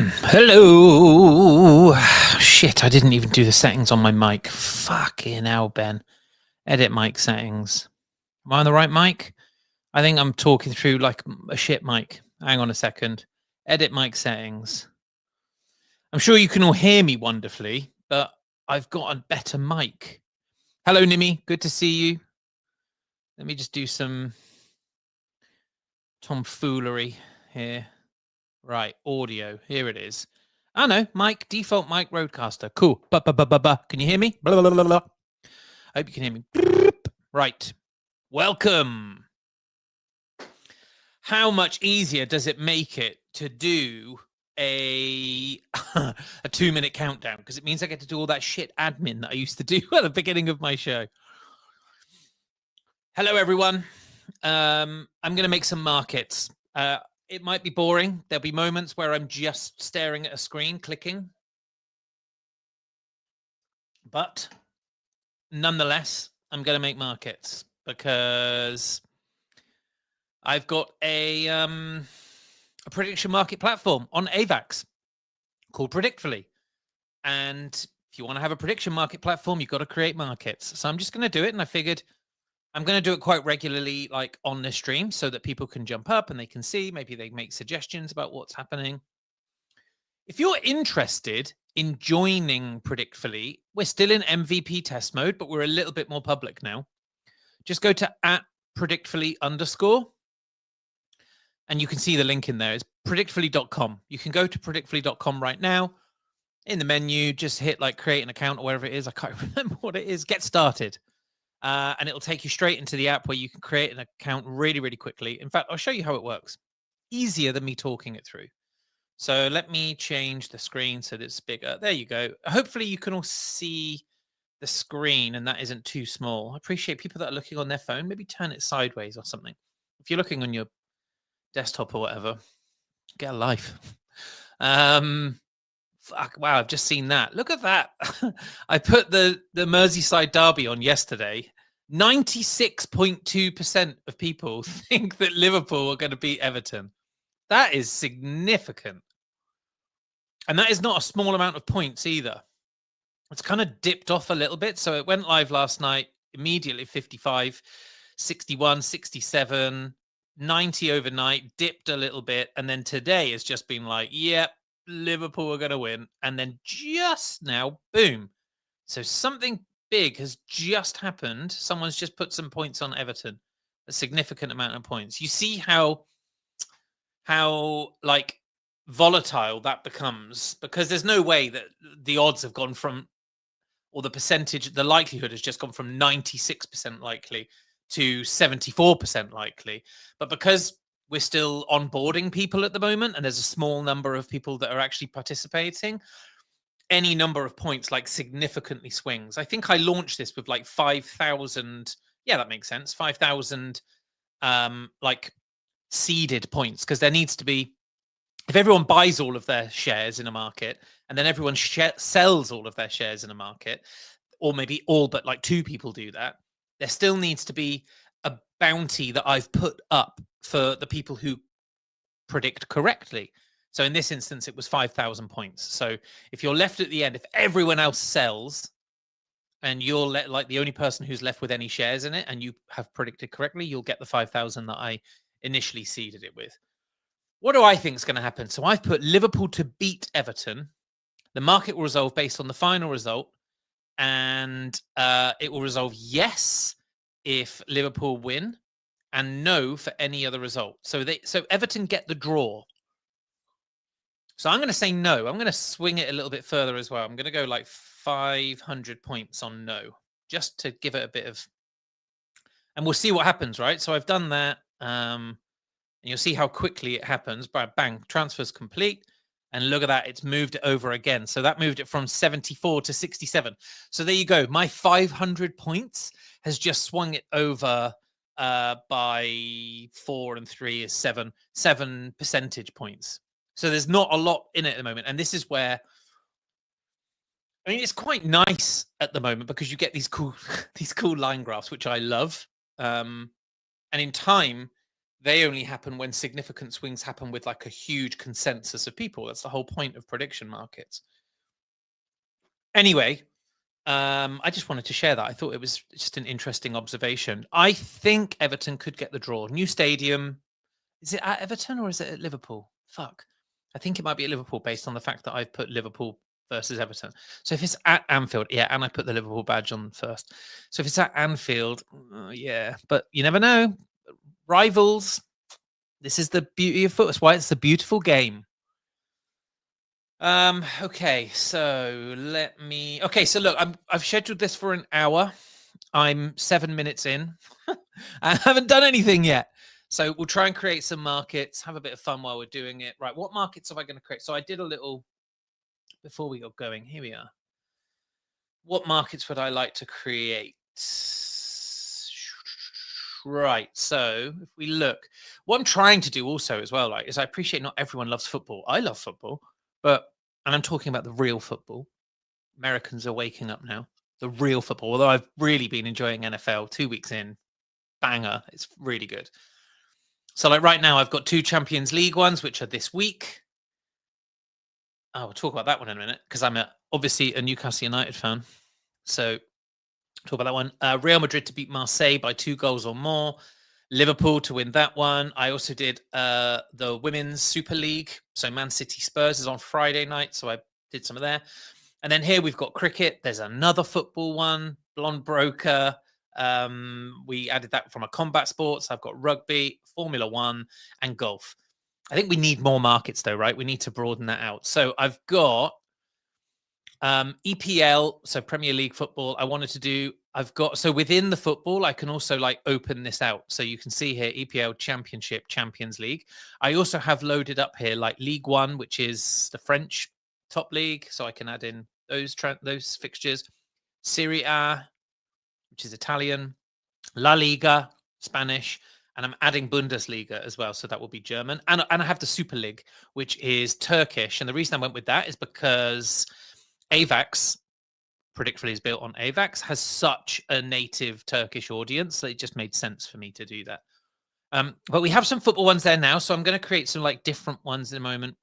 Hello. Shit, I didn't even do the settings on my mic. Fucking hell, Ben. Edit mic settings. Am I on the right mic? I think I'm talking through like a shit mic. Hang on a second. Edit mic settings. I'm sure you can all hear me wonderfully, but I've got a better mic. Hello, Nimi. Good to see you. Let me just do some tomfoolery here. Right, audio. Here it is. I know, mic, default mic, Rodecaster. Cool. Can you hear me? Blah, blah, blah, blah. I hope you can hear me. Right. Welcome. How much easier does it make it to do a 2-minute countdown? Because it means I get to do all that shit admin that I used to do at the beginning of my show. Hello, everyone. I'm going to make some markets. It might be boring. There'll be moments where I'm just staring at a screen, clicking. But nonetheless, I'm going to make markets because I've got a prediction market platform on AVAX called Predictfully. And if you want to have a prediction market platform, you've got to create markets. So I'm just going to do it. And I figured I'm going to do it quite regularly, like on the stream, so that people can jump up and they can see. Maybe they make suggestions about what's happening. If you're interested in joining Predictfully, we're still in MVP test mode, but we're a little bit more public now. Just go to @predictfully_, and you can see the link in there. It's predictfully.com. You can go to predictfully.com right now. In the menu, just hit like create an account or whatever it is. I can't remember what it is. Get started. And it'll take you straight into the app where you can create an account really, really quickly. In fact, I'll show you how it works. Easier than me talking it through. So let me change the screen so that it's bigger. There you go. Hopefully you can all see the screen and that isn't too small. I appreciate people that are looking on their phone. Maybe turn it sideways or something. If you're looking on your desktop or whatever, get a life. Fuck, wow, I've just seen that. Look at that. I put the Merseyside derby on yesterday. 96.2% of people think that Liverpool are going to beat Everton. That is significant. And that is not a small amount of points either. It's kind of dipped off a little bit. So it went live last night, immediately 55, 61, 67, 90 overnight, dipped a little bit. And then today has just been like, yep, Liverpool are going to win. And then just now, boom. So something big has just happened. Someone's just put some points on Everton, a significant amount of points. You see how like volatile that becomes, because there's no way that the odds have gone from, or the percentage, the likelihood has just gone from 96% likely to 74% likely. But because we're still onboarding people at the moment and there's a small number of people that are actually participating, any number of points like significantly swings. I think I launched this with like 5,000. Yeah, that makes sense. 5,000 like seeded points, because there needs to be, if everyone buys all of their shares in a market and then everyone sells all of their shares in a market, or maybe all but like 2 people do that, there still needs to be a bounty that I've put up for the people who predict correctly. So in this instance, it was 5,000 points. So if you're left at the end, if everyone else sells and you're like the only person who's left with any shares in it and you have predicted correctly, you'll get the 5,000 that I initially seeded it with. What do I think is going to happen? So I've put Liverpool to beat Everton. The market will resolve based on the final result, and it will resolve yes if Liverpool win and no for any other result. So Everton get the draw. So I'm going to say no. I'm going to swing it a little bit further as well. I'm going to go like 500 points on no, just to give it a bit of, and we'll see what happens, right? So I've done that. And you'll see how quickly it happens. Bang, transfer's complete. And look at that, it's moved it over again. So that moved it from 74 to 67. So there you go. My 500 points has just swung it over by 4 and 3 is 7 percentage points. So there's not a lot in it at the moment. And this is where, I mean, it's quite nice at the moment because you get these cool line graphs, which I love. And in time, they only happen when significant swings happen with like a huge consensus of people. That's the whole point of prediction markets. Anyway, I just wanted to share that. I thought it was just an interesting observation. I think Everton could get the draw. New stadium. Is it at Everton or is it at Liverpool? Fuck. I think it might be at Liverpool based on the fact that I've put Liverpool versus Everton. So if it's at Anfield, yeah, and I put the Liverpool badge on first. So if it's at Anfield, yeah, but you never know. Rivals. This is the beauty of football. That's why it's a beautiful game. Okay, so so look, I've scheduled this for an hour. I'm 7 minutes in. I haven't done anything yet. So we'll try and create some markets, have a bit of fun while we're doing it. Right, what markets am I going to create? So I did a little before we got going. Here we are. What markets would I like to create? Right. So if we look, what I'm trying to do also as well, is I appreciate not everyone loves football. I love football. And I'm talking about the real football. Americans are waking up now. The real football. Although I've really been enjoying NFL 2 weeks in. Banger. It's really good. So like right now, I've got 2 Champions League ones, which are this week. We'll talk about that one in a minute because I'm obviously a Newcastle United fan. So talk about that one. Real Madrid to beat Marseille by 2 goals or more. Liverpool to win that one. I also did the Women's Super League. So Man City Spurs is on Friday night. So I did some of there. And then here we've got cricket. There's another football one. Blonde Broker. We added that from a combat sports. I've got rugby, Formula 1, and golf. I think we need more markets though, right? We need to broaden that out. So I've got EPL, so Premier League football. So within the football, I can also like open this out. So you can see here EPL Championship, Champions League. I also have loaded up here like League One, which is the French top league. So I can add in those fixtures. Serie A, which is Italian, La Liga, Spanish, and I'm adding Bundesliga as well. So that will be German. And I have the Super League, which is Turkish. And the reason I went with that is because AVAX, Predictfully is built on AVAX, has such a native Turkish audience that it just made sense for me to do that. But we have some football ones there now. So I'm going to create some like different ones in a moment.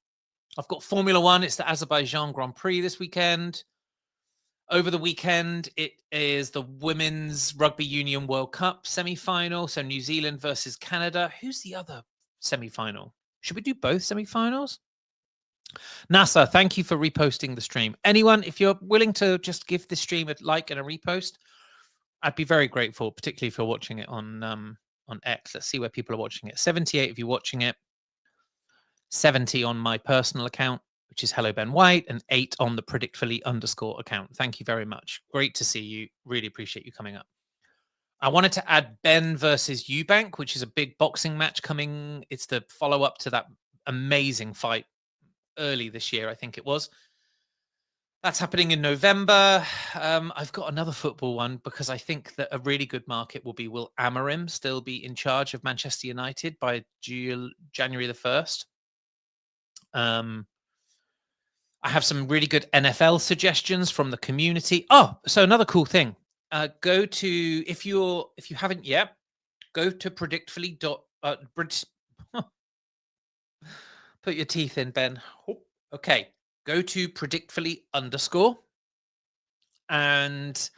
I've got Formula 1. It's the Azerbaijan Grand Prix this weekend. Over the weekend, it is the Women's Rugby Union World Cup semi-final. So New Zealand versus Canada. Who's the other semi-final? Should we do both semi-finals? NASA, thank you for reposting the stream. Anyone, if you're willing to just give this stream a like and a repost, I'd be very grateful, particularly if you're watching it on X. Let's see where people are watching it. 78 of you watching it. 70 on my personal account, which is Hello Ben White, and 8 on the Predictfully _ account. Thank you very much. Great to see you. Really appreciate you coming up. I wanted to add Ben versus Eubank, which is a big boxing match coming. It's the follow-up to that amazing fight early this year, I think it was. That's happening in November. I've got another football one because I think that a really good market will be, will Amorim still be in charge of Manchester United by January the 1st? I have some really good NFL suggestions from the community. Oh, so another cool thing. Go to, if you haven't yet, go to predictfully. Put your teeth in, Ben. Okay. Go to predictfully _ and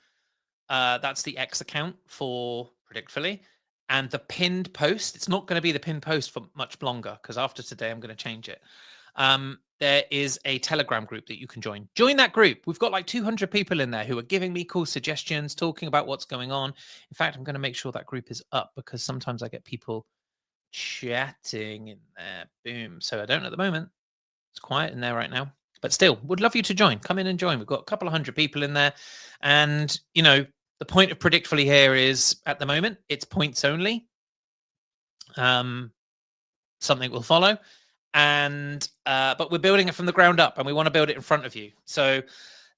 that's the X account for Predictfully. And the pinned post, it's not going to be the pinned post for much longer because after today, I'm going to change it. There is a Telegram group that you can join. Join that group. We've got like 200 people in there who are giving me cool suggestions, talking about what's going on. In fact, I'm going to make sure that group is up because sometimes I get people chatting in there. Boom. So I don't at the moment. It's quiet in there right now. But still, would love you to join. Come in and join. We've got a couple of 100 people in there. And, you know, the point of Predictfully here is, at the moment, it's points only. Something will follow. And but we're building it from the ground up, and we want to build it in front of you. So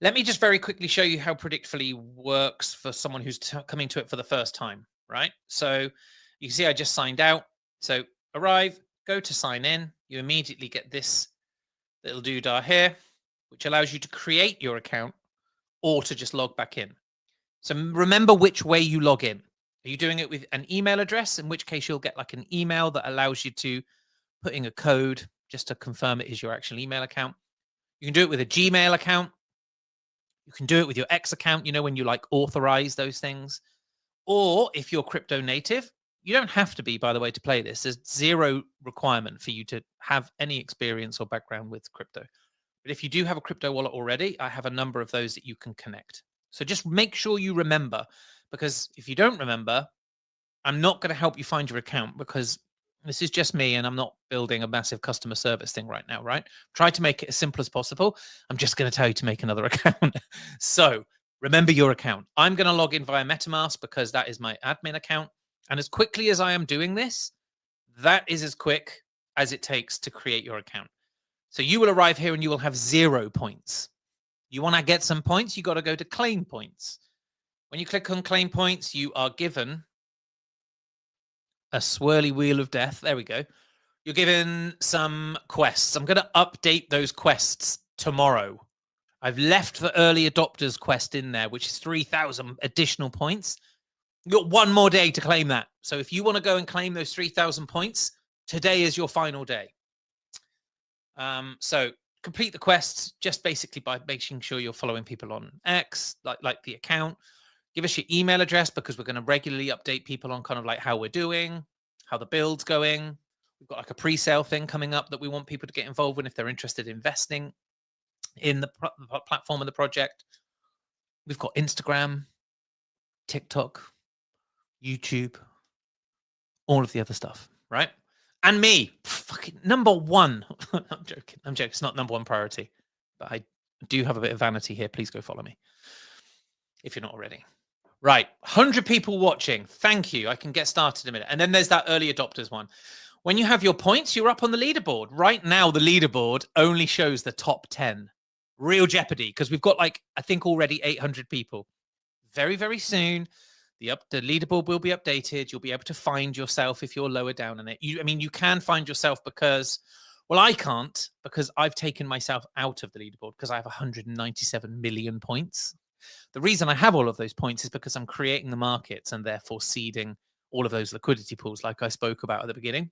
let me just very quickly show you how Predictfully works for someone who's coming to it for the first time, right? So you can see I just signed out. So arrive, go to sign in. You immediately get this little doodah here, which allows you to create your account or to just log back in. So remember which way you log in. Are you doing it with an email address? In which case you'll get like an email that allows you to put in a code just to confirm it is your actual email account. You can do it with a Gmail account. You can do it with your X account, you know, when you like authorize those things. Or if you're crypto native, you don't have to be, by the way, to play this. There's zero requirement for you to have any experience or background with crypto. But if you do have a crypto wallet already, I have a number of those that you can connect. So just make sure you remember, because if you don't remember, I'm not going to help you find your account, because this is just me and I'm not building a massive customer service thing right now, right? Try to make it as simple as possible. I'm just going to tell you to make another account. So remember your account. I'm going to log in via MetaMask because that is my admin account. And as quickly as I am doing this, that is as quick as it takes to create your account. So you will arrive here and you will have 0 points. You want to get some points, you got to go to claim points. When you click on claim points, you are given a swirly wheel of death. There we go. You're given some quests. I'm going to update those quests tomorrow. I've left the early adopters quest in there, which is 3,000 additional points. You've got one more day to claim that. So if you want to go and claim those 3,000 points, today is your final day. So complete the quests just basically by making sure you're following people on X, like the account. Give us your email address because we're going to regularly update people on kind of like how we're doing, how the build's going. We've got like a pre-sale thing coming up that we want people to get involved in if they're interested in investing in the platform and the project. We've got Instagram, TikTok, YouTube, all of the other stuff, right? And me, fucking number one. I'm joking. It's not number one priority, but I do have a bit of vanity here. Please go follow me if you're not already. Right, 100 people watching. Thank you. I can get started in a minute. And then there's that early adopters one. When you have your points, you're up on the leaderboard. Right now, the leaderboard only shows the top 10. Real jeopardy, because we've got like, I think already 800 people. Very, very soon, the leaderboard will be updated. You'll be able to find yourself if you're lower down in it. You can find yourself because, well, I can't, because I've taken myself out of the leaderboard because I have 197 million points. The reason I have all of those points is because I'm creating the markets and therefore seeding all of those liquidity pools like I spoke about at the beginning.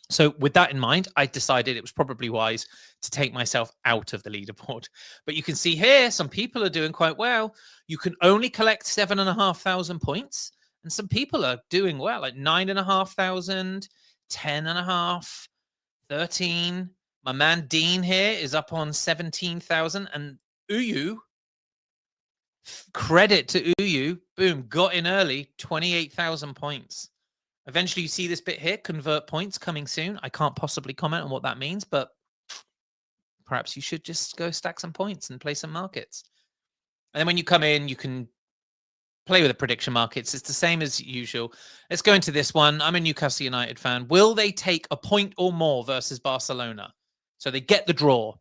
So with that in mind, I decided it was probably wise to take myself out of the leaderboard. But you can see here, some people are doing quite well. You can only collect 7,500 points. And some people are doing well, like 9,500, 10.5, 13. My man Dean here is up on 17,000. And Uyu, credit to Uyu, boom, got in early, 28,000 points. Eventually, you see this bit here, convert points coming soon. I can't possibly comment on what that means, but perhaps you should just go stack some points and play some markets. And then when you come in, you can play with the prediction markets. It's the same as usual. Let's go into this one. I'm a Newcastle United fan. Will they take a point or more versus Barcelona? So they get the draw.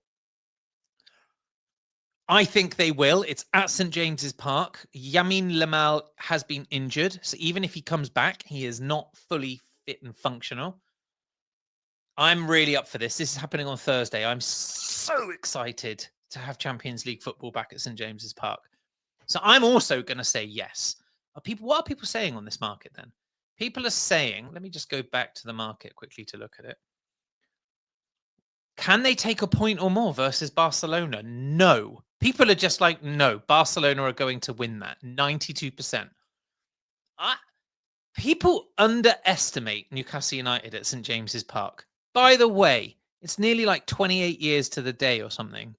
I think they will. It's at St. James's Park. Lamine Yamal has been injured. So even if he comes back, he is not fully fit and functional. I'm really up for this. This is happening on Thursday. I'm so excited to have Champions League football back at St. James's Park. So I'm also going to say yes. What are people saying on this market then? People are saying, let me just go back to the market quickly to look at it. Can they take a point or more versus Barcelona? No. People are just like, no, Barcelona are going to win that. 92%. People underestimate Newcastle United at St. James's Park. By the way, it's nearly like 28 years to the day or something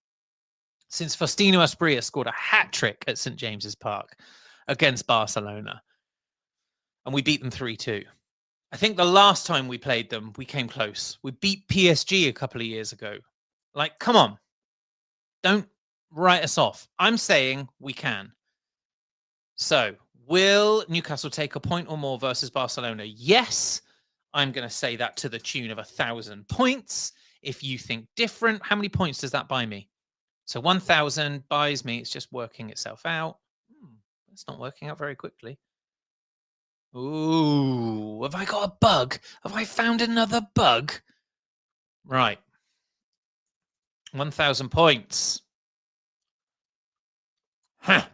since Faustino Asprilla scored a hat-trick at St. James's Park against Barcelona. And we beat them 3-2. I think the last time we played them, we came close. We beat PSG a couple of years ago. Like, come on. Don't write us off. I'm saying we can. So, will Newcastle take a point or more versus Barcelona? Yes. I'm going to say that to the tune of 1,000 points. If you think different, how many points does that buy me? So 1,000 buys me. It's just working itself out. It's not working out very quickly. Ooh, have I got a bug? Have I found another bug? Right. 1,000 points. Huh.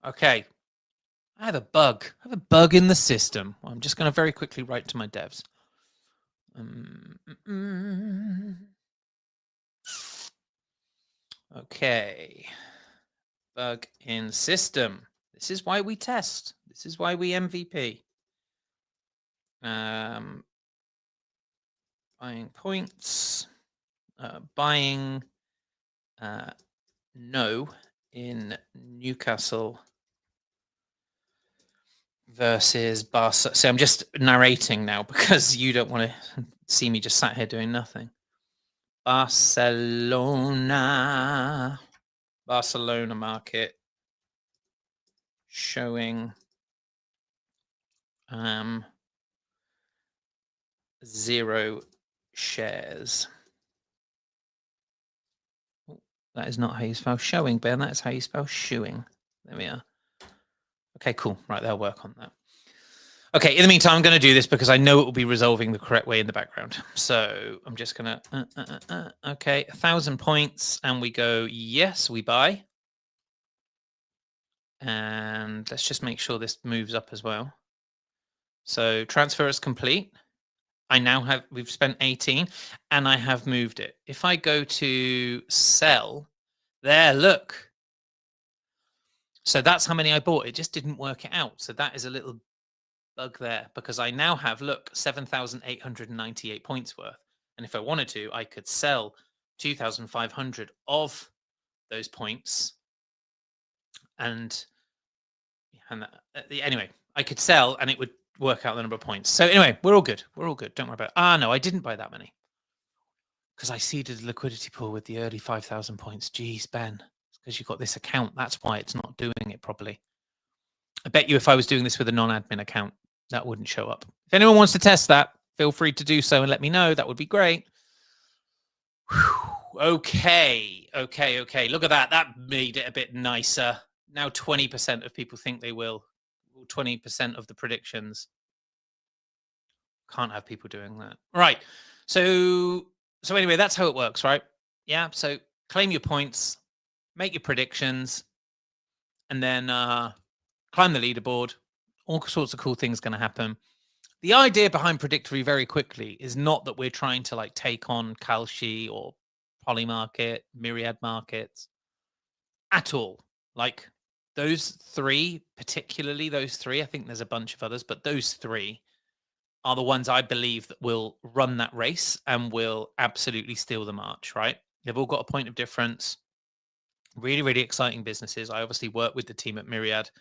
Okay. I have a bug. I have a bug in the system. I'm just going to very quickly write to my devs. Okay. Bug in system. This is why we test. This is why we MVP. Buying points. Buying no in Newcastle versus Barca. So I'm just narrating now because you don't want to see me just sat here doing nothing. Barcelona market showing 0 shares. That is not how you spell showing, Ben. That is how you spell shoeing. There we are. Okay, cool. Right, they'll work on that. Okay, in the meantime, I'm going to do this because I know it will be resolving the correct way in the background. So I'm just going to, okay, 1,000 points. And we go, yes, we buy. And let's just make sure this moves up as well. So transfer is complete. We've spent 18 and I have moved it. If I go to sell, there, look. So that's how many I bought. It just didn't work it out. So that is a little bug there because I now have, look, 7,898 points worth. And if I wanted to, I could sell 2,500 of those points. And anyway, I could sell and it would work out the number of points. So anyway, we're all good. We're all good. Don't worry about it. No, I didn't buy that many because I seeded the liquidity pool with the early 5,000 points. Geez, Ben, it's because you've got this account. That's why it's not doing it properly. I bet you if I was doing this with a non-admin account, that wouldn't show up. If anyone wants to test that, feel free to do so and let me know. That would be great. Whew. Okay. Look at that. That made it a bit nicer. Now 20% of people think they will. 20% of the predictions. Can't have people doing that. Right. So anyway, that's how it works, right? Yeah. So claim your points, make your predictions, and then climb the leaderboard. All sorts of cool things going to happen. The idea behind Predictory very quickly is not that we're trying to like take on Kalshi or Polymarket, Myriad Markets at all. Like those three, particularly those three, I think there's a bunch of others, but those three are the ones I believe that will run that race and will absolutely steal the march, right? They've all got a point of difference. Really, really exciting businesses. I obviously worked with the team at Myriad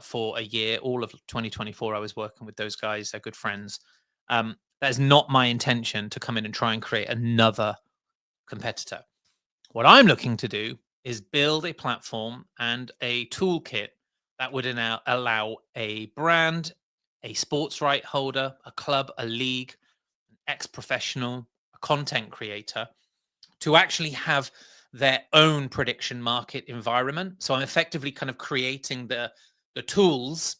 for a year. All of 2024, I was working with those guys. They're good friends. That is not my intention to come in and try and create another competitor. What I'm looking to do is build a platform and a toolkit that would now allow a brand, a sports right holder, a club, a league, an ex-professional, a content creator to actually have their own prediction market environment. So I'm effectively kind of creating the tools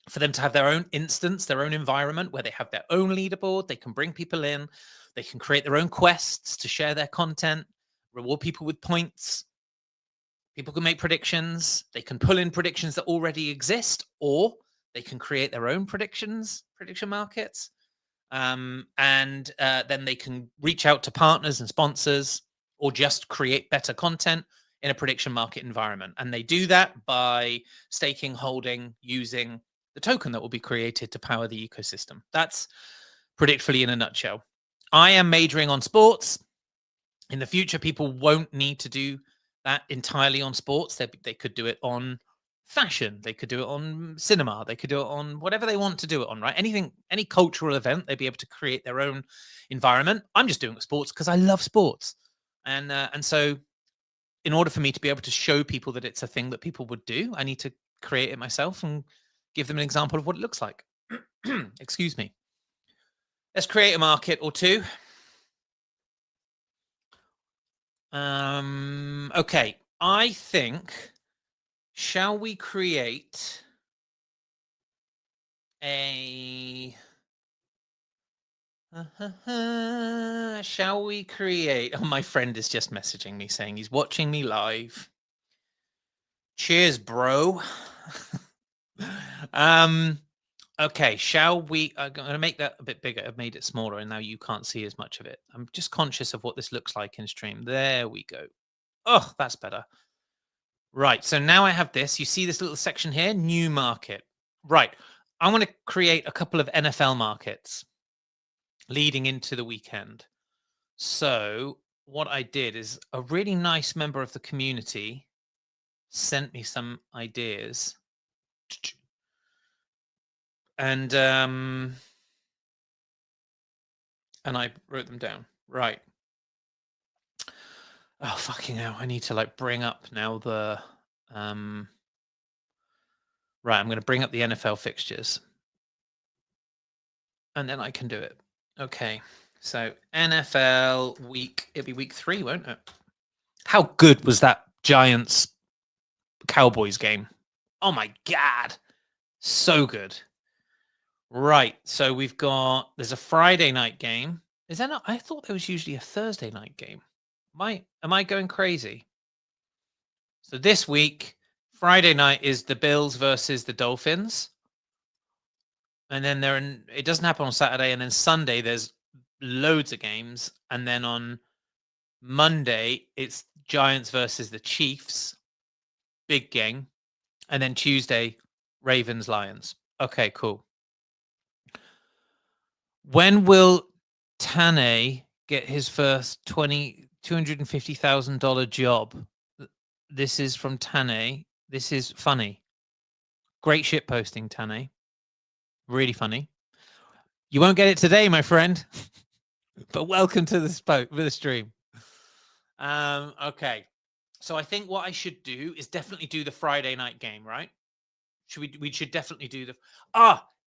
for them to have their own instance, their own environment where they have their own leaderboard. They can bring people in. They can create their own quests to share their content, reward people with points. People can make predictions. They can pull in predictions that already exist, or they can create their own prediction markets. And then they can reach out to partners and sponsors or just create better content in a prediction market environment. And they do that by staking, holding, using the token that will be created to power the ecosystem. That's Predictfully in a nutshell. I am majoring on sports. In the future, people won't need to do that entirely on sports. They could do it on fashion. They could do it on cinema. They could do it on whatever they want to do it on, right? Anything, any cultural event, they'd be able to create their own environment. I'm just doing sports because I love sports. And so in order for me to be able to show people that it's a thing that people would do, I need to create it myself and give them an example of what it looks like. Excuse me. Let's create a market or two. Okay, I think, shall we create a... shall we create... Oh, my friend is just messaging me saying he's watching me live. Cheers, bro. Okay, shall we? I'm going to make that a bit bigger. I've made it smaller, and now you can't see as much of it. I'm just conscious of what this looks like in stream. There we go. Oh, that's better. Right. So now I have this. You see this little section here, new market. Right. I want to create a couple of NFL markets leading into the weekend. So what I did is a really nice member of the community sent me some ideas. And I wrote them down. Right. Oh fucking hell. I need to like bring up now the right, I'm gonna bring up the NFL fixtures. And then I can do it. Okay. So NFL week, it'll be week 3, won't it? How good was that Giants Cowboys game? Oh my god. So good. Right. So there's a Friday night game. Is that not? I thought there was usually a Thursday night game. Am I going crazy? So this week, Friday night is the Bills versus the Dolphins. And then it doesn't happen on Saturday. And then Sunday, there's loads of games. And then on Monday, it's Giants versus the Chiefs. Big game. And then Tuesday, Ravens, Lions. Okay, cool. When will Tane get his first $250,000 job? This is from Tane. This is funny. Great shit posting, Tane. Really funny. You won't get it today, my friend. But welcome to the stream. Okay. So I think what I should do is definitely do the Friday night game, right? We should definitely do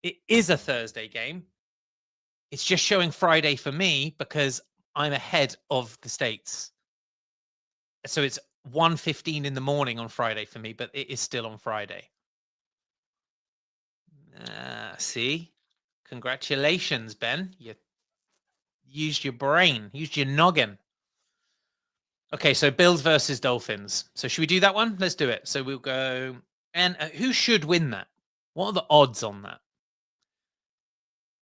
it is a Thursday game. It's just showing Friday for me because I'm ahead of the States. So it's 1:15 in the morning on Friday for me, but it is still on Friday. See? Congratulations, Ben. You used your brain, used your noggin. Okay, so Bills versus Dolphins. So should we do that one? Let's do it. So we'll go. And who should win that? What are the odds on that?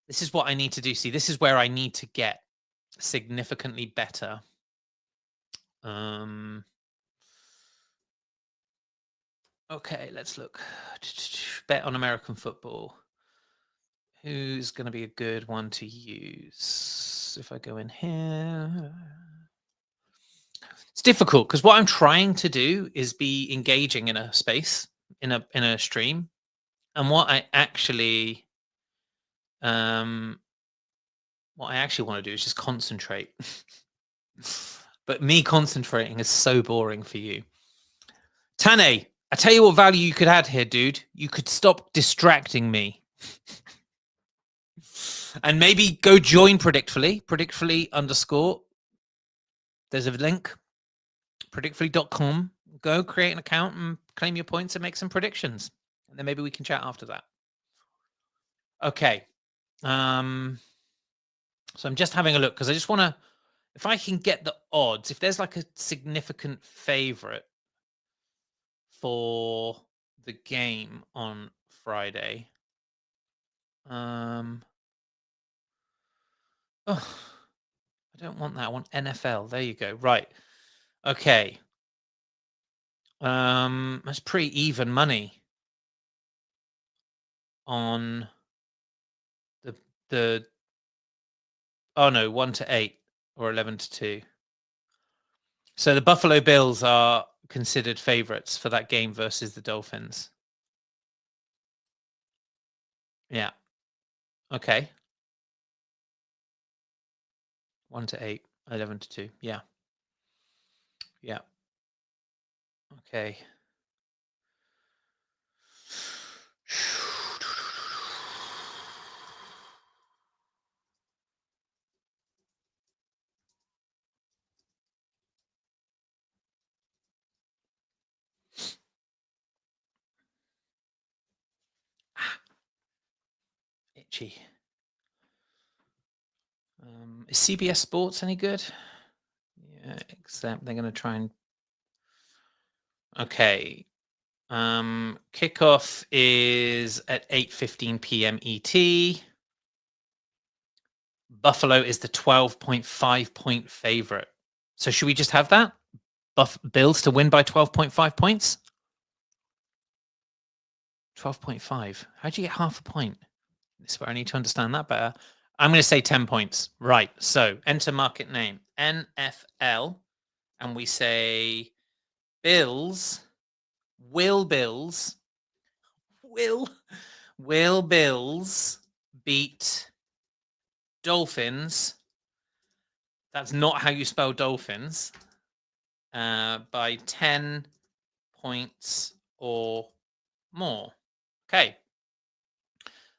This is what I need to do. See, this is where I need to get significantly better. Okay, let's look. Bet on American football. Who's going to be a good one to use? If I go in here. It's difficult because what I'm trying to do is be engaging in a space, in a stream. And what I actually want to do is just concentrate. But me concentrating is so boring for you. Tane, I tell you what value you could add here, dude. You could stop distracting me. And maybe go join Predictfully, Predictfully_. There's a link, predictfully.com. Go create an account and claim your points and make some predictions. And then maybe we can chat after that. Okay. So I'm just having a look because I just want to, if I can get the odds, if there's like a significant favorite for the game on Friday. Oh, I don't want that. I want NFL. There you go. Right. Okay. That's pretty even money on the 1-8 or 11-2. So the Buffalo Bills are considered favorites for that game versus the Dolphins. Yeah. Okay. 1-8, 11-2. Yeah. Yeah. Okay. Itchy. Is CBS Sports any good? Yeah, except they're going to try and. Okay. Kickoff is at 8:15 p.m. ET. Buffalo is the 12.5 point favorite. So should we just have that? Bills to win by 12.5 points? 12.5. How'd you get half a point? This is where I need to understand that better. I'm going to say 10 points. Right. So enter market name NFL. And we say Bills. Will Bills beat Dolphins? That's not how you spell dolphins. By 10 points or more. Okay.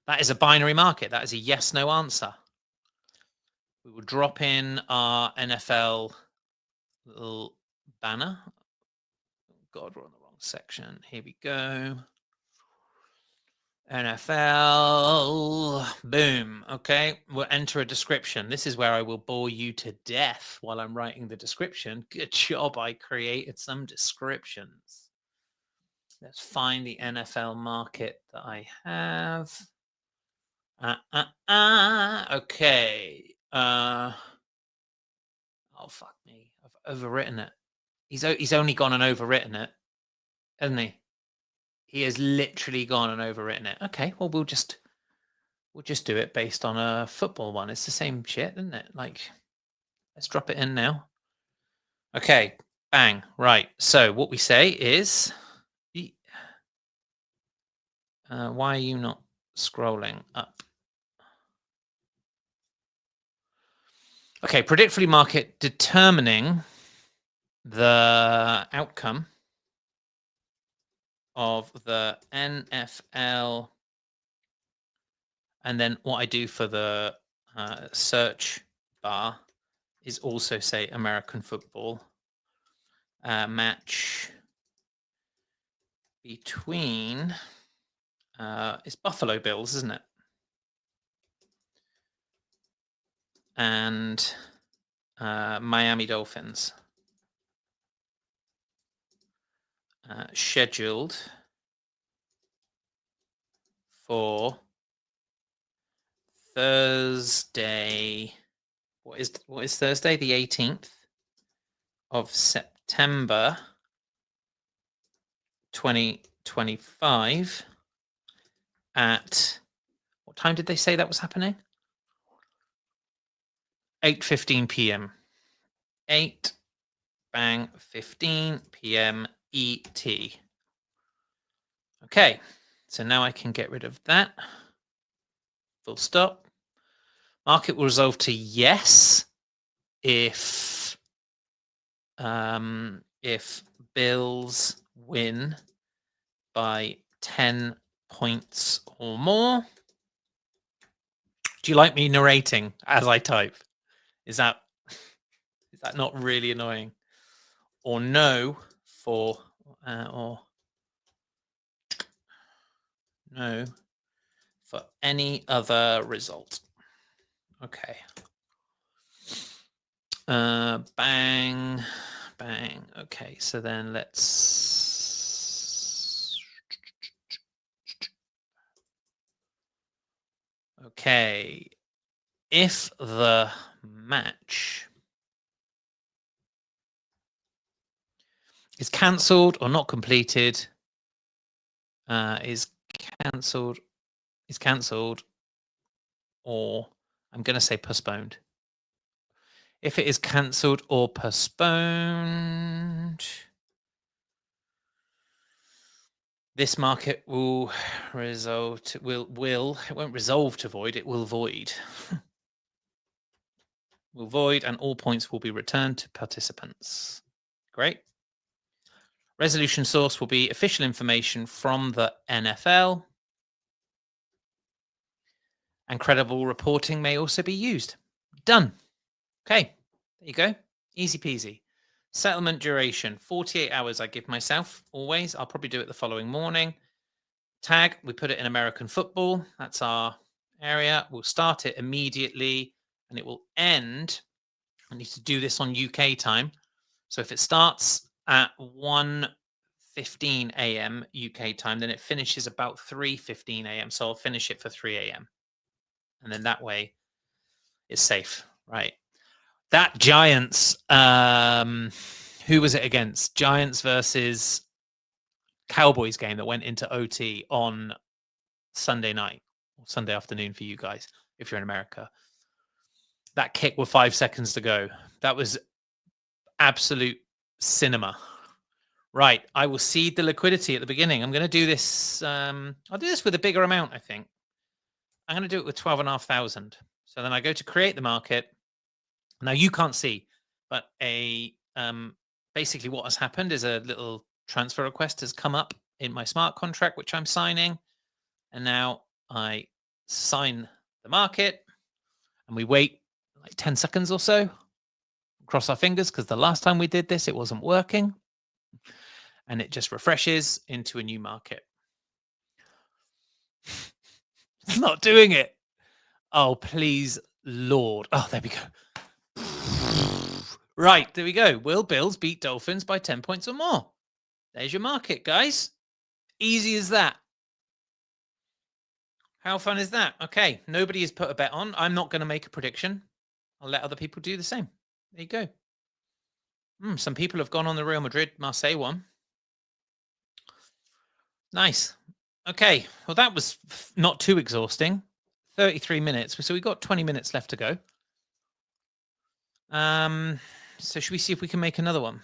That is a binary market. That is a yes/no answer. We will drop in our NFL little banner. Oh God, we're on the wrong section. Here we go. NFL. Boom. Okay. We'll enter a description. This is where I will bore you to death while I'm writing the description. Good job. I created some descriptions. Let's find the NFL market that I have. Okay. Oh, fuck me. I've overwritten it. He's only gone and overwritten it, hasn't he? He has literally gone and overwritten it. Okay, well we'll just do it based on a football one. It's the same shit, isn't it? Like, let's drop it in now. Okay, bang. Right. So what we say is, why are you not scrolling up? Okay, predictfully market determining the outcome of the NFL, and then what I do for the search bar is also say American football match between it's Buffalo Bills, isn't it? And Miami Dolphins. Scheduled for Thursday. What is Thursday? The 18th of September 2025 at what time did they say that was happening? 8:15 p.m. 8:15 p.m. ET. Okay, so now I can get rid of that. Full stop. Market will resolve to yes if Bills win by 10 points or more. Do you like me narrating as I type? Is that not really annoying? Or no for or no for any other result. Okay. Bang. Okay, so then let's. Okay. If the match is cancelled or not completed, is cancelled, or I'm going to say postponed. If it is cancelled or postponed, this market will result it won't resolve to void, it will void. Will void, and all points will be returned to participants. Great. Resolution source will be official information from the NFL, and credible reporting may also be used. Done. Okay, there you go. Easy peasy. Settlement duration, 48 hours I give myself, always. I'll probably do it the following morning. Tag, we put it in American football. That's our area. We'll start it immediately, and it will end. I need to do this on UK time. So if it starts at 1 4:15 a.m. UK time. Then it finishes about 3:15 a.m. So I'll finish it for 3 a.m. And then that way it's safe, right? That Giants, who was it against? Giants versus Cowboys game that went into OT on Sunday night or Sunday afternoon for you guys, if you're in America. That kick with 5 seconds to go. That was absolute cinema. Right. I will seed the liquidity at the beginning. I'm going to do this. I'll do this with a bigger amount, I think. I'm going to do it with 12,500. So then I go to create the market. Now you can't see, but basically what has happened is a little transfer request has come up in my smart contract, which I'm signing. And now I sign the market and we wait like 10 seconds or so. Cross our fingers because the last time we did this, it wasn't working. And it just refreshes into a new market. It's not doing it. Oh, please, Lord. Oh, there we go. Right, there we go. Will Bills beat Dolphins by 10 points or more? There's your market, guys. Easy as that. How fun is that? Okay, nobody has put a bet on. I'm not going to make a prediction. I'll let other people do the same. There you go. Some people have gone on the Real Madrid-Marseille one. Nice. Okay, well, that was not too exhausting. 33 minutes. So we've got 20 minutes left to go. So should we see if we can make another one?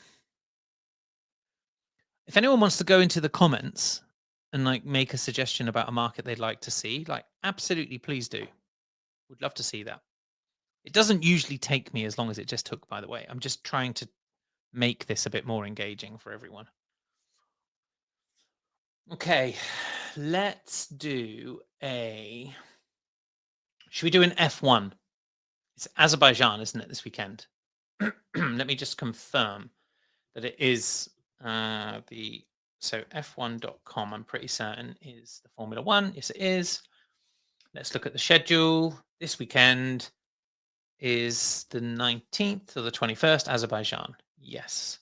If anyone wants to go into the comments and like make a suggestion about a market they'd like to see, like absolutely please do. Would love to see that. It doesn't usually take me as long as it just took, by the way. I'm just trying to make this a bit more engaging for everyone. Okay, let's do a... Should we do an F1? It's Azerbaijan, isn't it, this weekend? Let me just confirm that it is so F1.com, I'm pretty certain, is the Formula One. Yes, it is. Let's look at the schedule. This weekend is the 19th or the 21st, Azerbaijan. Yes.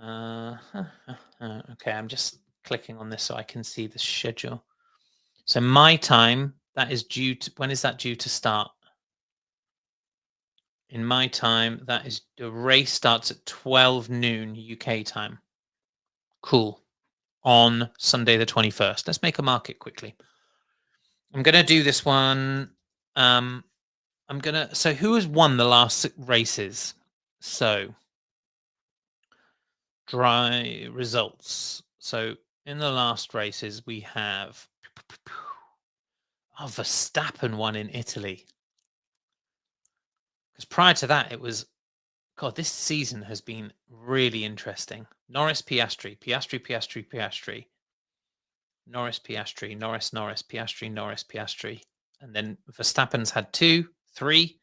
Okay, I'm just clicking on this so I can see the schedule. So my time, that is due to, when is that due to start? In my time, that is, the race starts at 12 noon UK time. Cool. On Sunday the 21st. Let's make a market quickly. I'm going to do this one. So who has won the last races? So dry results. So in the last races, we have Verstappen won in Italy. Because prior to that, it was, God, this season has been really interesting. Norris, Piastri, Piastri, Piastri, Piastri. Norris, Piastri, Norris, Norris, Piastri, Norris, Piastri. And then Verstappen's had 2, 3.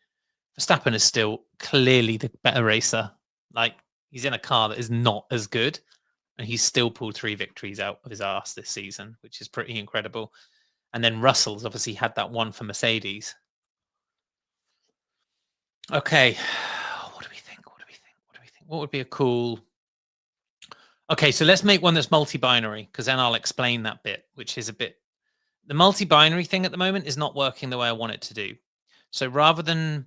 Verstappen is still clearly the better racer. Like, he's in a car that is not as good. And he's still pulled 3 victories out of his arse this season, which is pretty incredible. And then Russell's obviously had that one for Mercedes. Okay. What do we think? What would be a cool... Okay, so let's make one that's multi-binary, because then I'll explain that bit, which is a bit... The multi-binary thing at the moment is not working the way I want it to do. So rather than...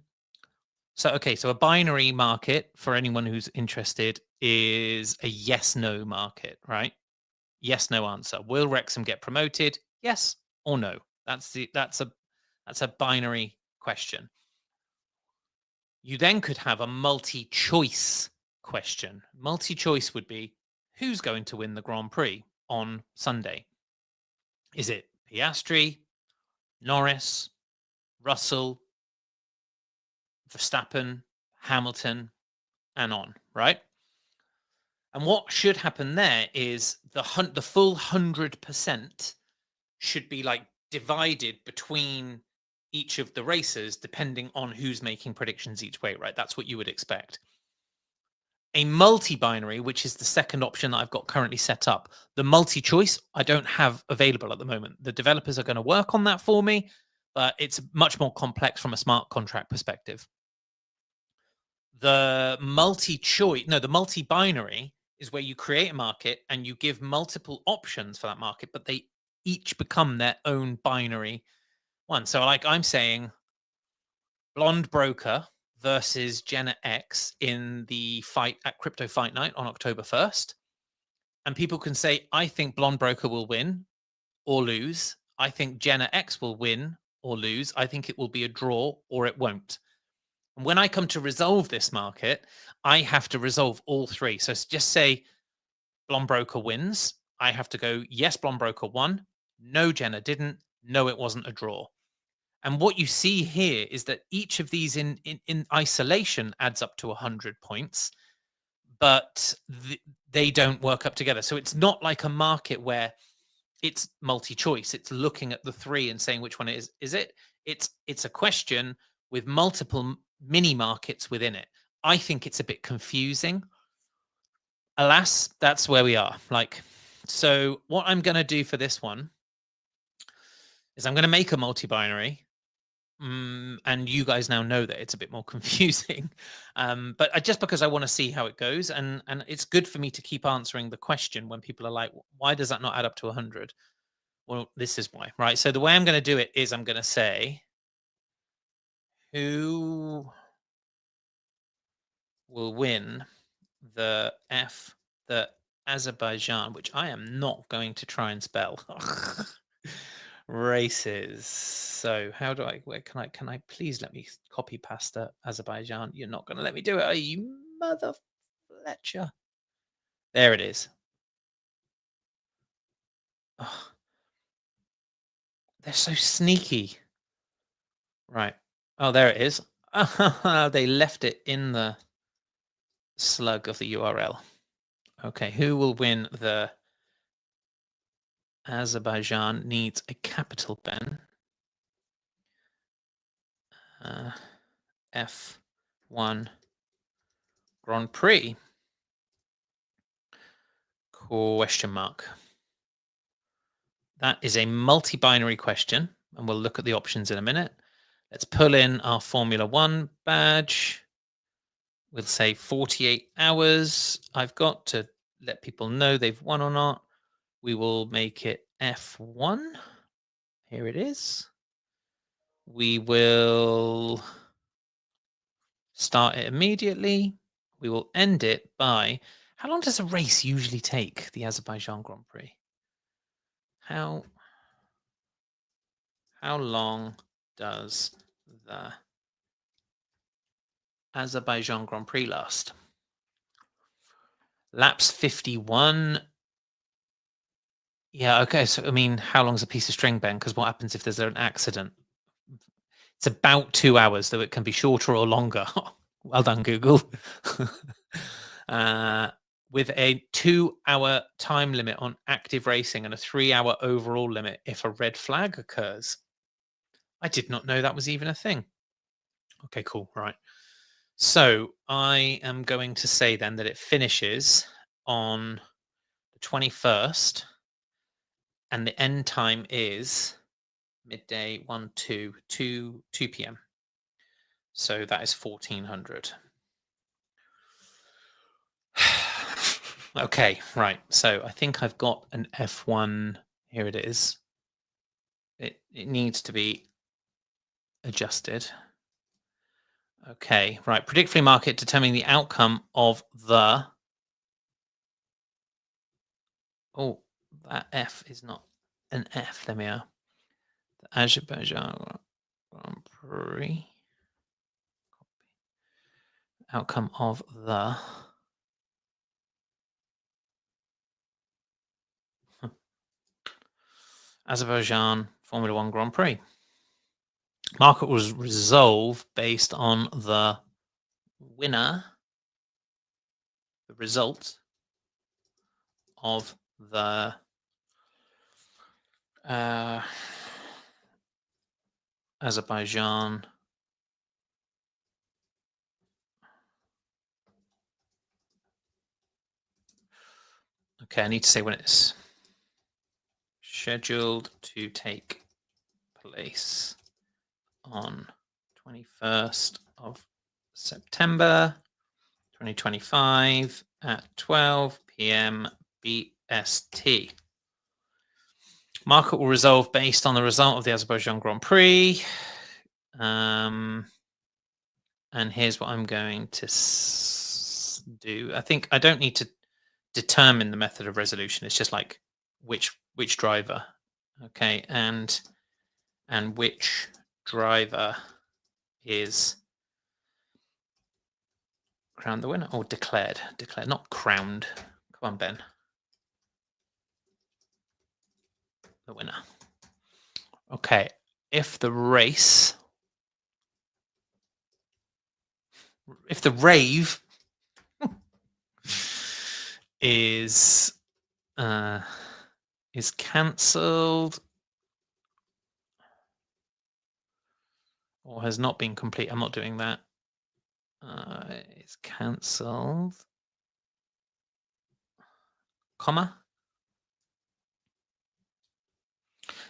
So a binary market, for anyone who's interested, is a yes-no market, right? Yes-no answer. Will Wrexham get promoted? Yes or no? That's a binary question. You then could have a multi-choice question. Multi-choice would be, who's going to win the Grand Prix on Sunday? Is it Piastri, Norris, Russell, Verstappen, Hamilton, and on, right? And what should happen there is the full 100% should be like divided between each of the racers depending on who's making predictions each way, right? That's what you would expect. A multi-binary, which is the second option that I've got currently set up. The multi-choice, I don't have available at the moment. The developers are going to work on that for me, but it's much more complex from a smart contract perspective. The multi-binary is where you create a market and you give multiple options for that market, but they each become their own binary one. So, like I'm saying, Blonde Broker versus Jenna X in the fight at Crypto Fight Night on October 1st. And people can say, I think Blonde Broker will win or lose. I think Jenna X will win or lose. I think it will be a draw or it won't. And when I come to resolve this market, I have to resolve all three. So just say Blonde Broker wins. I have to go, yes, Blonde Broker won. No, Jenna didn't. No, it wasn't a draw. And what you see here is that each of these in isolation adds up to 100 points, but they don't work up together. So it's not like a market where it's multi-choice. It's looking at the three and saying which one it is. Is it? It's a question with multiple mini markets within it. I think it's a bit confusing. Alas, that's where we are. So what I'm going to do for this one is I'm going to make a multi-binary. And you guys now know that it's a bit more confusing, but just because I want to see how it goes, and it's good for me to keep answering the question when people are like, why does that not add up to 100? Well, this is why, right? So the way I'm going to do it is I'm going to say, who will win the Azerbaijan, which I am not going to try and spell, races. So how do where can I please let me copy pasta Azerbaijan? You're not going to let me do it, are you, mother Fletcher? There it is. Oh, they're so sneaky. Right. Oh, there it is. They left it in the slug of the URL. Okay, who will win the Azerbaijan needs a capital pen? F1 Grand Prix? Question mark. That is a multi-binary question, and we'll look at the options in a minute. Let's pull in our Formula One badge. We'll say 48 hours I've got to let people know they've won or not. We will make it F1. Here it is. We will start it immediately. We will end it by, how long does a race usually take, the Azerbaijan Grand Prix? How long does the Azerbaijan Grand Prix last? Laps 51. Yeah, okay. So, I mean, how long's a piece of string, Ben? Because what happens if there's an accident? It's about 2 hours, though it can be shorter or longer. Well done, Google. With a 2-hour time limit on active racing and a 3-hour overall limit if a red flag occurs. I did not know that was even a thing. Okay, cool. Right. So I am going to say then that it finishes on the 21st and the end time is midday 2 p.m. So that is 1400. Okay, right. So I think I've got an F1. Here it is. It needs to be adjusted. Okay, right. Predict free market determining the outcome of the. Oh, that F is not an F. There we are. The Azerbaijan Grand Prix. Outcome of the. Azerbaijan Formula One Grand Prix. Market was resolved based on the winner, the result of the Azerbaijan okay, I need to say when it's scheduled to take place on 21st of September 2025 at 12 p.m. BST. Market will resolve based on the result of the Azerbaijan Grand Prix. And here's what I'm going to do. I think I don't need to determine the method of resolution. It's just like which driver. Okay, and which driver is crowned the winner or declared, not crowned. Come on, Ben. The winner. Okay, if the rave is cancelled or has not been complete, I'm not doing that. It's cancelled, comma.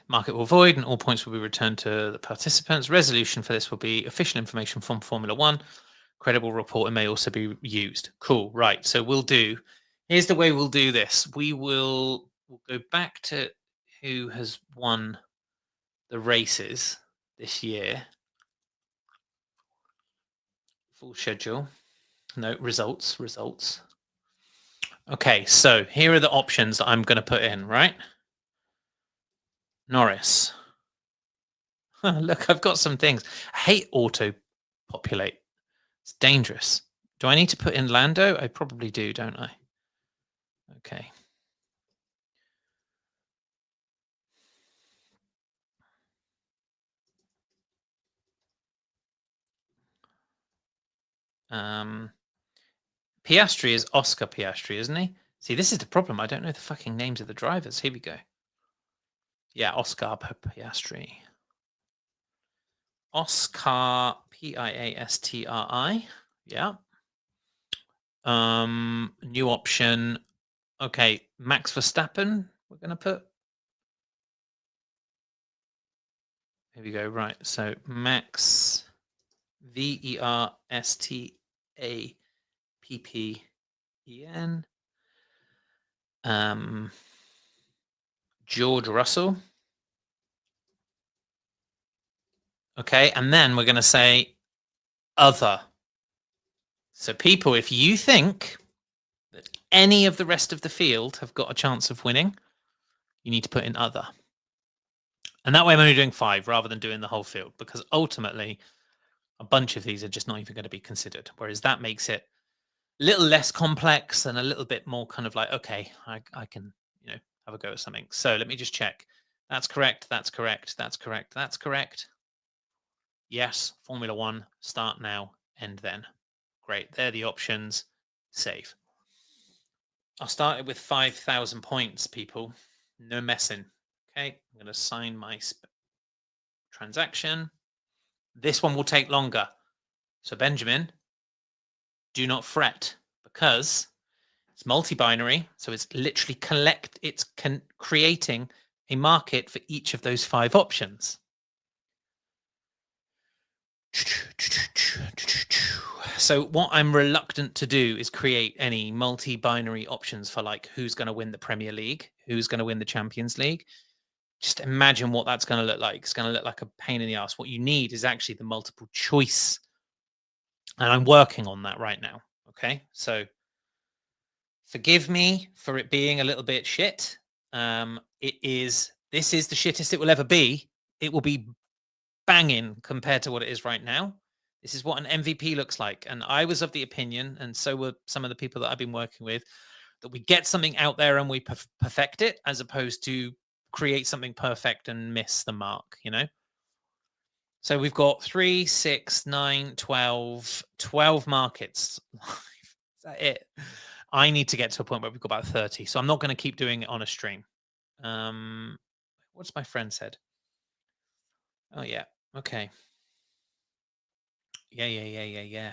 Market will void and all points will be returned to the participants. Resolution for this will be official information from Formula One. Credible reporting may also be used. Cool. Right. So here's the way we'll do this. We'll go back to who has won the races this year. Full schedule. No, results. Okay. So here are the options that I'm going to put in, right? Norris. Look, I've got some things. I hate auto-populate. It's dangerous. Do I need to put in Lando? I probably do, don't I? Okay. Piastri is Oscar Piastri, isn't he? See, this is the problem. I don't know the fucking names of the drivers. Here we go. Yeah, Oscar Piastri. Oscar Piastri. Yeah. New option. Okay, Max Verstappen. We're gonna put. Here we go. Right. So Max Verstappen. George Russell. Okay, and then we're going to say other. So people, if you think that any of the rest of the field have got a chance of winning, you need to put in other. And that way I'm only doing 5 rather than doing the whole field, because ultimately a bunch of these are just not even going to be considered. Whereas that makes it a little less complex and a little bit more kind of like, okay, I can, have a go at something. So let me just check. That's correct. That's correct. That's correct. That's correct. Yes, Formula One, start now, end then. Great, they're the options. Save. I'll start it with 5,000 points, people. No messing. Okay, I'm going to sign my transaction. This one will take longer. So Benjamin, do not fret, because it's multi-binary. So it's literally creating a market for each of those 5 options. So what I'm reluctant to do is create any multi-binary options for like who's going to win the Premier League, who's going to win the Champions League. Just imagine what that's going to look like. It's going to look like a pain in the ass. What you need is actually the multiple choice. And I'm working on that right now. Okay. So forgive me for it being a little bit shit. This is the shittest it will ever be. It will be banging compared to what it is right now. This is what an MVP looks like. And I was of the opinion, and so were some of the people that I've been working with, that we get something out there and we perfect it, as opposed to create something perfect and miss the mark, So we've got 3, 6, 9, 12 markets. Is that it? I need to get to a point where we've got about 30. So I'm not going to keep doing it on a stream. What's my friend said? Oh, yeah. Okay. Yeah.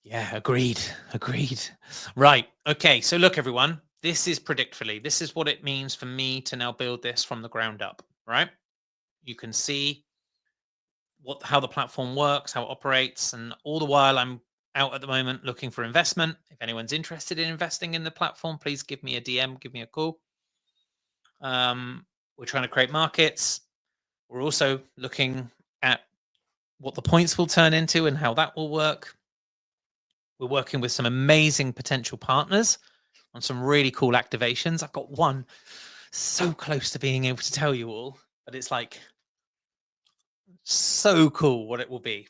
Yeah, agreed. Right. Okay. So look, everyone, this is Predictfully. This is what it means for me to now build this from the ground up, right? You can see how the platform works, how it operates, and all the while I'm out at the moment looking for investment. If anyone's interested in investing in the platform, please give me a DM, give me a call. We're trying to create markets. We're also looking at what the points will turn into and how that will work. We're working with some amazing potential partners on some really cool activations. I've got one so close to being able to tell you all, but it's like so cool what it will be.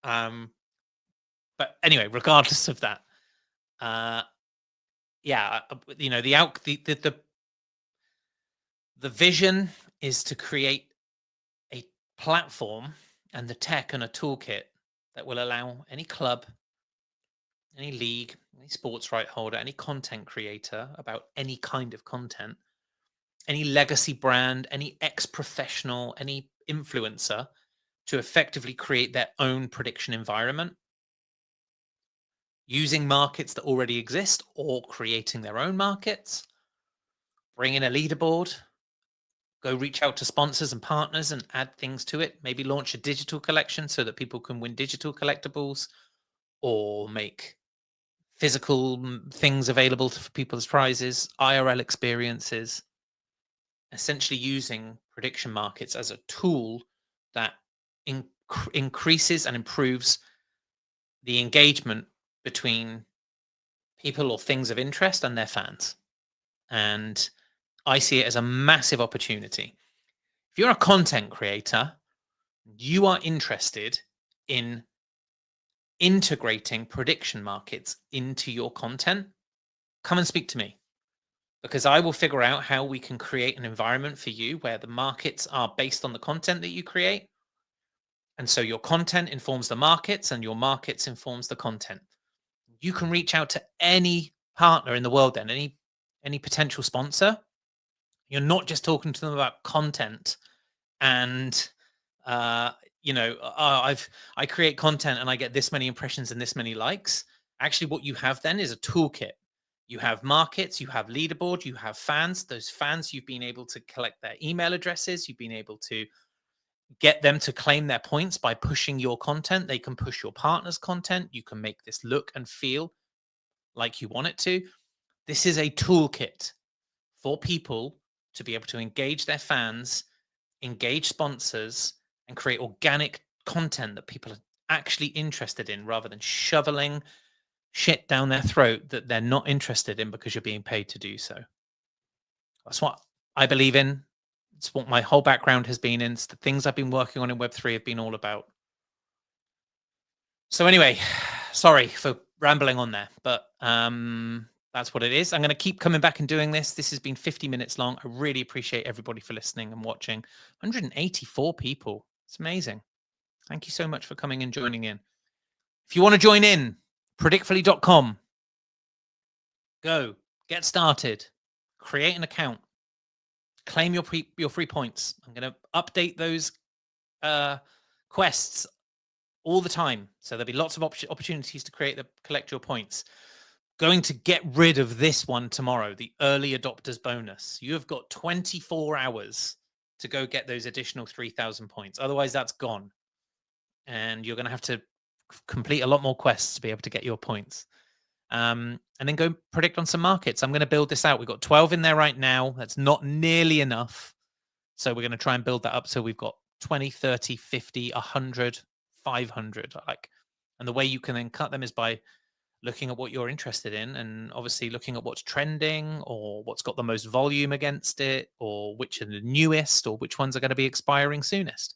But anyway, regardless of that, the vision is to create a platform and the tech and a toolkit that will allow any club, any league, any sports right holder, any content creator about any kind of content, any legacy brand, any ex-professional, any influencer to effectively create their own prediction environment using markets that already exist or creating their own markets, bring in a leaderboard, go reach out to sponsors and partners and add things to it, maybe launch a digital collection so that people can win digital collectibles or make physical things available for people as prizes, IRL experiences, essentially using prediction markets as a tool that increases and improves the engagement between people or things of interest and their fans. And I see it as a massive opportunity. If you're a content creator, you are interested in integrating prediction markets into your content, come and speak to me, because I will figure out how we can create an environment for you where the markets are based on the content that you create. And so your content informs the markets and your markets informs the content. You can reach out to any partner in the world then, any potential sponsor. You're not just talking to them about content and I create content and I get this many impressions and this many likes. Actually, what you have then is a toolkit. You have markets, you have leaderboard, you have fans. Those fans, you've been able to collect their email addresses. You've been able to get them to claim their points by pushing your content. They can push your partner's content. You can make this look and feel like you want it to. This is a toolkit for people to be able to engage their fans, engage sponsors, and create organic content that people are actually interested in rather than shoveling shit down their throat that they're not interested in because you're being paid to do so. That's what I believe in. It's what my whole background has been in. It's the things I've been working on in Web3 have been all about. So anyway, sorry for rambling on there, but that's what it is. I'm going to keep coming back and doing this. This has been 50 minutes long. I really appreciate everybody for listening and watching. 184 people. It's amazing. Thank you so much for coming and joining in. If you want to join in, predictfully.com. Go, get started, create an account, claim your free points. I'm going to update those quests all the time. So there'll be lots of opportunities to collect your points. Going to get rid of this one tomorrow, the early adopters bonus. You have got 24 hours to go get those additional 3,000 points. Otherwise, that's gone. And you're going to have to complete a lot more quests to be able to get your points. And then go predict on some markets. I'm going to build this out. We've got 12 in there right now. That's not nearly enough. So we're going to try and build that up. So we've got 20, 30, 50, 100, 500. And the way you can then cut them is by looking at what you're interested in and obviously looking at what's trending or what's got the most volume against it or which are the newest or which ones are going to be expiring soonest.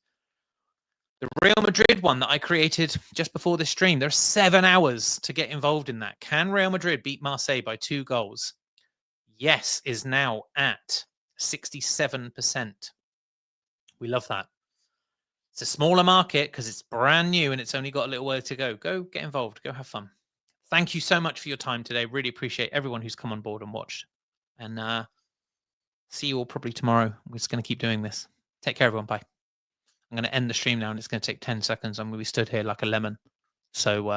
The Real Madrid one that I created just before this stream, there's 7 hours to get involved in that. Can Real Madrid beat Marseille by 2 goals? Yes is now at 67%. We love that. It's a smaller market because it's brand new and it's only got a little way to go. Go get involved. Go have fun. Thank you so much for your time today. Really appreciate everyone who's come on board and watched. And see you all probably tomorrow. We're just going to keep doing this. Take care, everyone. Bye. I'm going to end the stream now, and it's going to take 10 seconds. I'm going to be stood here like a lemon. So